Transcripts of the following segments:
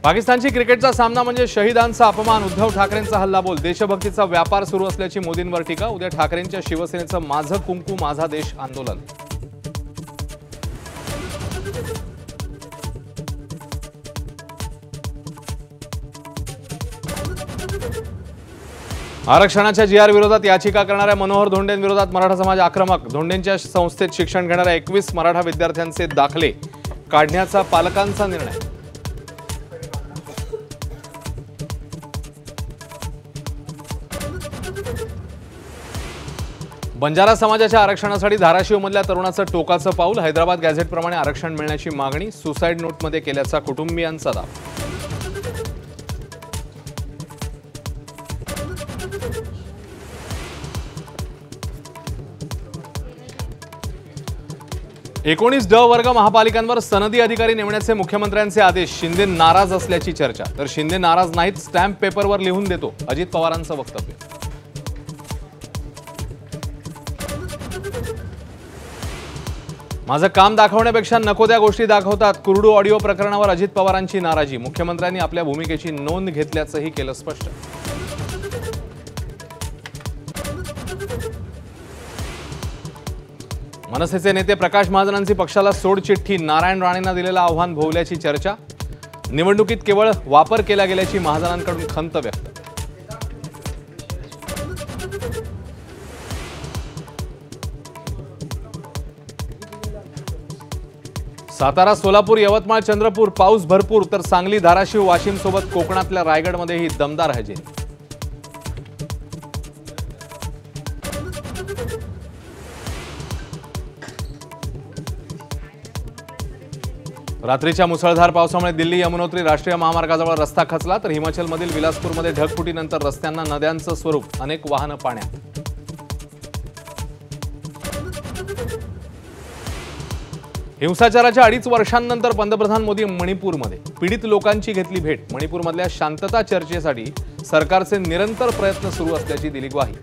पाकिस्तानची क्रिकेटचा सामना म्हणजे शहीदांचा अपमान, उद्धव ठाकरेंचा हल्लाबोल, देशभक्तीचा व्यापार सुरू असल्याची मोदींवर टीका, उद्या ठाकरेंच्या शिवसेनेचं माझं कुंकू माझा देश आंदोलन. आरक्षणाच्या जीआर विरोधात याचिका करणाऱ्या मनोहर धोंडेंविरोधात मराठा समाज आक्रमक, धोंडेंच्या संस्थेत शिक्षण घेणाऱ्या 21 मराठा विद्यार्थ्यांचे दाखले काढण्याचा पालकांचा निर्णय. बंजारा समाजाच्या आरक्षणासाठी धाराशिवमधल्या तरुणाचं टोकाचं पाऊल, हैदराबाद गॅझेटप्रमाणे आरक्षण मिळण्याची मागणी सुसाईड नोटमध्ये केल्याचा कुटुंबियांचा दावा. एकोणीस ड वर्ग महापालिकांवर सनदी अधिकारी नेमण्याचे मुख्यमंत्र्यांचे आदेश, शिंदे नाराज असल्याची चर्चा. तर शिंदे नाराज नाहीत, स्टॅम्प पेपरवर लिहून देतो, अजित पवारांचं वक्तव्य. माझं काम दाखवण्यापेक्षा नको त्या गोष्टी दाखवतात, कुरडू ऑडिओ प्रकरणावर अजित पवारांची नाराजी, मुख्यमंत्र्यांनी आपल्या भूमिकेची नोंद घेतल्याचंही केलं स्पष्ट. मनसेचे नेते प्रकाश महाजनांची पक्षाला सोडचिठ्ठी, नारायण राणेंना दिलेलं आव्हान भोवल्याची चर्चा, निवडणुकीत केवळ वापर केला गेल्याची महाजनांकडून खंत व्यक्त. सातारा, सोलापूर, यवतमाळ, चंद्रपूर पाऊस भरपूर, तर सांगली, धाराशिव, वाशिम सोबत कोकणातल्या रायगडमध्येही दमदार हजेरी. रात्रीच्या मुसळधार पावसामुळे दिल्ली यमुनोत्री राष्ट्रीय महामार्गाजवळ रस्ता खचला, तर हिमाचलमधील विलासपूरमध्ये ढगफुटीनंतर रस्त्यांना नद्यांचं स्वरूप, अनेक वाहनं पाण्यात. हिंसाचाराच्या 2.5 वर्षांनंतर पंतप्रधान मोदी मणिपूरमध्ये, पीडित लोकांची घेतली भेट, मणिपूरमधल्या शांतता चर्चेसाठी सरकारचे निरंतर प्रयत्न सुरू असल्याची दिली ग्वाही.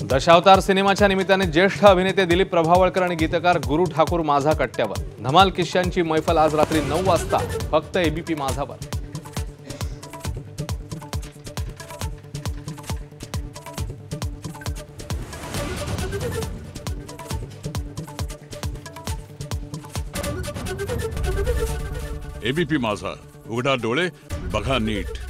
दशावतार सिनेमाच्या निमित्ताने ज्येष्ठ अभिनेते दिलीप प्रभावळकर आणि गीतकार गुरु ठाकूर माझा कट्ट्यावर, धमाल किस्स्यांची मैफल आज रात्री 9 वाजता फक्त एबीपी माझावर. एबीपी माझा, उघडा डोळे बघा नीट.